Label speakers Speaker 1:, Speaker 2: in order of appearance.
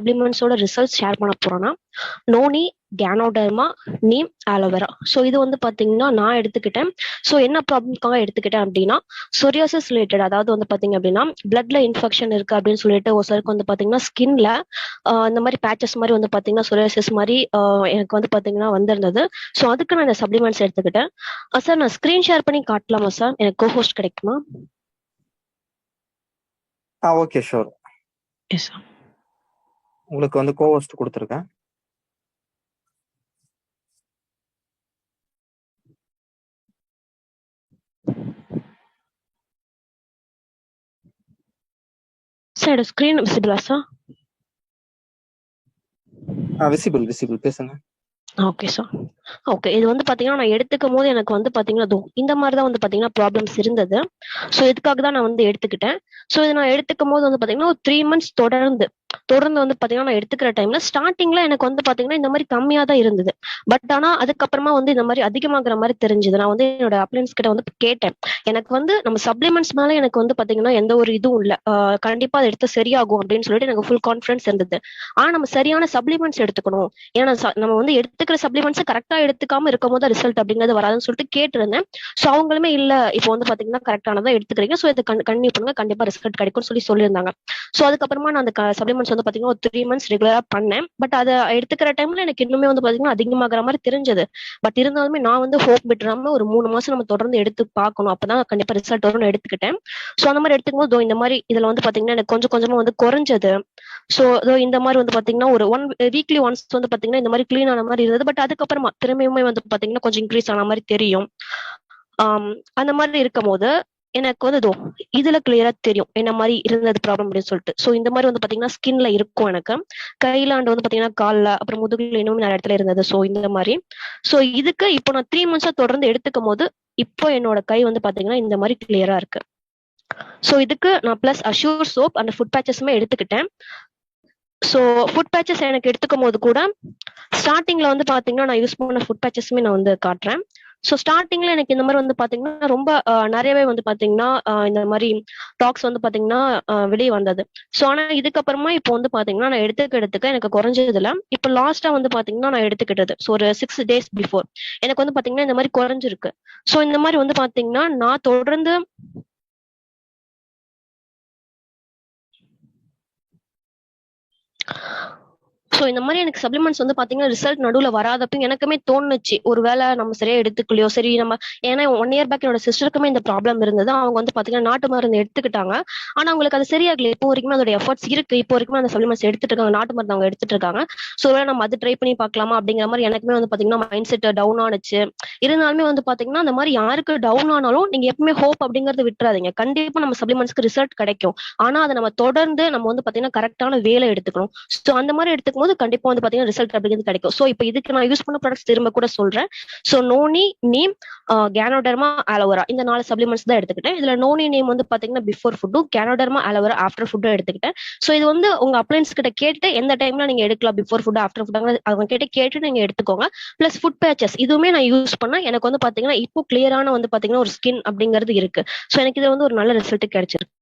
Speaker 1: சப்ளிமெண்ட்ஸோட results share பண்ண போறேன்னா noni, ganoderma, neem, aloe vera. So இது வந்து பாத்தீங்கன்னா நான் எடுத்துக்கிட்டேன். ஸோ என்ன ப்ராப்ளம்க்காக எடுத்துக்கிட்டேன் அப்படின்னா சொரியாசிஸ் ரிலேட்டட், அதாவது வந்து பாத்தீங்க அப்படின்னா பிளட்ல இன்ஃபெக்ஷன் இருக்கு அப்படின்னு சொல்லிட்டு ஒரு சிலருக்கு வந்து பாத்தீங்கன்னா ஸ்கின்ல இந்த மாதிரி பேச்சஸ் மாதிரி வந்து பாத்தீங்கன்னா சொரியாசிஸ் மாதிரி எனக்கு வந்து பாத்தீங்கன்னா வந்திருந்தது. ஸோ அதுக்கு நான் இந்த சப்ளிமெண்ட்ஸ் எடுத்துக்கிட்டேன். சார் நான் ஸ்கிரீன் ஷேர் பண்ணி காட்டலாமா சார்? எனக்கு கோஹோஸ்ட் கிடைக்குமா?
Speaker 2: Okay sure.
Speaker 1: Yes sir.
Speaker 2: உங்களுக்கு வந்து கோஹோஸ்ட் கொடுத்துருக்கேன்.
Speaker 1: சார் ஸ்கிரீன் விசிபிளா சார்?
Speaker 2: விசிபிள் பேசுங்க.
Speaker 1: Okay sir. ஓகே, இது வந்து பாத்தீங்கன்னா நான் எடுத்துக்கும் போது எனக்கு வந்து பாத்தீங்கன்னா இந்த மாதிரி தான் வந்து பாத்தீங்கன்னா ப்ராப்ளம்ஸ் இருந்தது. ஸோ இதுக்காக தான் நான் வந்து எடுத்துக்கிட்டேன். ஸோ இது நான் எடுத்துக்கும் போது வந்து பாத்தீங்கன்னா ஒரு 3 months தொடர்ந்து வந்து பாத்தீங்கன்னா நான் எடுத்துக்கிற டைம்ல ஸ்டார்டிங்ல எனக்கு வந்து பாத்தீங்கன்னா இந்த மாதிரி கம்மியா தான் இருந்தது. பட் ஆனா அதுக்கப்புறமா வந்து இந்த மாதிரி அதிகமாகிற மாதிரி தெரிஞ்சது. நான் வந்து என்னோட அப்ளைன்ஸ் கிட்ட வந்து கேட்டேன், எனக்கு வந்து நம்ம சப்ளிமெண்ட்ஸ் மேல எனக்கு வந்து பாத்தீங்கன்னா எந்த ஒரு இதுவும் இல்ல, கண்டிப்பா அதை எடுத்து சரியாகும் அப்படின்னு சொல்லிட்டு எனக்கு ஃபுல் கான்ஃபிடன்ஸ் இருந்தது. ஆனா நம்ம சரியான சப்ளிமெண்ட்ஸ் எடுத்துக்கணும், ஏன்னா நம்ம வந்து எடுத்துக்கிற சப்ளிமெண்ட்ஸ் கரெக்டா எடுத்துக்காம இருக்கும் போது ரிசல்ட் அப்படிங்கிறது வராதுன்னு சொல்லிட்டு கேட்டிருந்தேன். ஸோ அவங்களுமே இல்ல, இப்போ வந்து பாத்தீங்கன்னா கரெக்டானதான் எடுத்துக்கிறீங்க, ஸோ இதை கண்டினியூ பண்ணுங்க, கண்டிப்பா ரிசல்ட் கிடைக்கும்னு சொல்லியிருந்தாங்க. ஸோ அதுக்கப்புறமா நான் அந்த சப்ளிமெண்ட்ஸ் வந்து பாத்தீங்கன்னா ஒரு 3 months ரெகுலரா பண்ணேன். பட் அதை எடுத்துக்கிற டைம்ல எனக்கு இன்னுமே வந்து பாத்தீங்கன்னா அதிகமாகிற மாதிரி தெரிஞ்சது. பட் இருந்தாலுமே நான் வந்து ஹோப் விட்டுறாம ஒரு 3 மாசம் நம்ம தொடர்ந்து எடுத்து பார்க்கணும், அப்பதான் கண்டிப்பா ரிசல்ட் வரும்னு எடுத்துக்கிட்டேன். ஸோ அந்த மாதிரி எடுத்துக்கும் போது இந்த மாதிரி இதுல வந்து பாத்தீங்கன்னா எனக்கு கொஞ்சம் கொஞ்சமா வந்து குறைஞ்சது. ஸோ இந்த மாதிரி வந்து பாத்தீங்கன்னா ஒரு வீக்லி ஒன்ஸ் வந்து பாத்தீங்கன்னா இந்த மாதிரி கிளீன் ஆன மாதிரி இருந்தது. பட் அதுக்கப்புறமா திரும்பியுமே வந்து பாத்தீங்கன்னா கொஞ்சம் இன்க்ரீஸ் ஆன மாதிரி தெரியும். அந்த மாதிரி இருக்கும் போது எனக்கு வந்து இதுல கிளியரா தெரியும் என்ன மாதிரி இருந்தது ப்ராப்ளம் அப்படின்னு சொல்லிட்டு. ஸோ இந்த மாதிரி வந்து பாத்தீங்கன்னா ஸ்கின்ல இருக்கும், எனக்கு கையில அண்ட் வந்து பாத்தீங்கன்னா கால்ல, அப்புறம் முதுகுல இன்னும் நிறைய இடத்துல இருந்தது. ஸோ இந்த மாதிரி இதுக்கு இப்போ நான் 3 months தொடர்ந்து எடுத்துக்கும் போது இப்போ என்னோட கை வந்து பாத்தீங்கன்னா இந்த மாதிரி கிளியரா இருக்கு. ஸோ இதுக்கு நான் plus assure soap and food பேச்சஸுமே எடுத்துக்கிட்டேன். ஸோ ஃபுட் பேச்சஸ் எனக்கு எடுத்துக்கும் போது கூட ஸ்டார்டிங்ல வந்து பாத்தீங்கன்னா நான் யூஸ் பண்ண ஃபுட் பேச்சஸுமே நான் வந்து காட்டுறேன். ஸோ ஸ்டார்டிங்ல எனக்கு இந்த மாதிரி வந்து பாத்தீங்கன்னா ரொம்ப நிறையவே வந்து பாத்தீங்கன்னா இந்த மாதிரி டாக்ஸ் வந்து பாத்தீங்கன்னா வெளியே வந்தது. ஸோ ஆனா இதுக்கப்புறமா இப்போ வந்து பாத்தீங்கன்னா நான் எடுத்துக்க எனக்கு குறைஞ்சதுல இப்போ லாஸ்டா வந்து பாத்தீங்கன்னா நான் எடுத்துக்கிட்டது ஸோ ஒரு 6 days பிஃபோர் எனக்கு வந்து பாத்தீங்கன்னா இந்த மாதிரி குறைஞ்சிருக்கு. ஸோ இந்த மாதிரி வந்து பாத்தீங்கன்னா நான் தொடர்ந்து ஸோ இந்த மாதிரி எனக்கு சப்ளிமெண்ட்ஸ் வந்து பாத்தீங்கன்னா ரிசல்ட் நடுவில் வராதப்ப எனக்குமே தோணுச்சு, ஒருவேளை நம்ம சரியா எடுத்துக்கலையோ. சரி நம்ம ஏன்னா 1 year பேக் என்னோட சிஸ்டருக்குமே இந்த ப்ராப்ளம் இருந்தது. அவங்க வந்து பாத்தீங்கன்னா நாட்டு மருந்து எடுத்துக்கிட்டாங்க, ஆனா அவங்களுக்கு அது சரியாகல. இப்போ வரைக்கும் அதோட எஃபர்ட்ஸ் இருக்கு, இப்போ வரைக்கும் அந்த சப்ளிமெண்ட்ஸ் எடுத்துட்டு இருக்காங்க, நாட்டு மருந்து அவங்க எடுத்துட்டு இருக்காங்க. ஸோ நம்ம அது ட்ரை பண்ணி பார்க்கலாமா அப்படிங்கிற மாதிரி எனக்குமே வந்து பாத்தீங்கன்னா மைண்ட் செட் டவுன் ஆனிச்சு. இருந்தாலுமே வந்து பாத்தீங்கன்னா அந்த மாதிரி யாருக்கு டவுன் ஆனாலும் நீங்க எப்பவுமே ஹோப் அப்படிங்கறது விட்டுறாதீங்க. கண்டிப்பா நம்ம சப்ளிமெண்ட்ஸ்க்கு ரிசல்ட் கிடைக்கும். ஆனா அதை நம்ம தொடர்ந்து நம்ம வந்து பாத்தீங்கன்னா கரெக்டான வேலை எடுத்துக்கணும். ஸோ அந்த மாதிரி எடுத்துக்கும் போது கண்டிப்பா வந்து பாத்தீங்கன்னா ரிசல்ட் அப்படிங்கிறது கிடைக்கும். ஸோ இப்போ இதுக்கு நான் யூஸ் பண்ண ப்ராடக்ட்ஸ் திரும்ப கூட சொல்றேன். So noni, neem, ganoderma, aloe vera இந்த 4 சப்ளிமெண்ட்ஸ் தான் எடுத்துக்கிட்டேன். இதுல நோனி நேம் வந்து பாத்தீங்கன்னா பிஃபோர் ஃபுட்டும், கேனோடர்மா, ஆலோவேரா ஆஃப்டர் ஃபுட்டும் எடுத்துக்கிட்டேன். ஸோ இது வந்து உங்க அப்ளைன்ஸ் கிட்ட கேட்டு எந்த டைம்ல நீங்க எடுக்கலாம், பிஃபோர் ஃபுட் ஆஃப்டர் ஃபுட் அவங்க கிட்ட கேட்டு நீங்க எடுத்துக்கோங்க. பிளஸ் ஃபுட் பேச்சஸ் இதுவுமே நான் யூஸ் பண்ண எனக்கு வந்து பாத்தீங்கன்னா இப்போ கிளியரான வந்து பாத்தீங்கன்னா ஒரு ஸ்கின் அப்படிங்கிறது இருக்கு. ஸோ எனக்கு இது வந்து ஒரு நல்ல ரிசல்ட் கிடைச்சிருக்கு.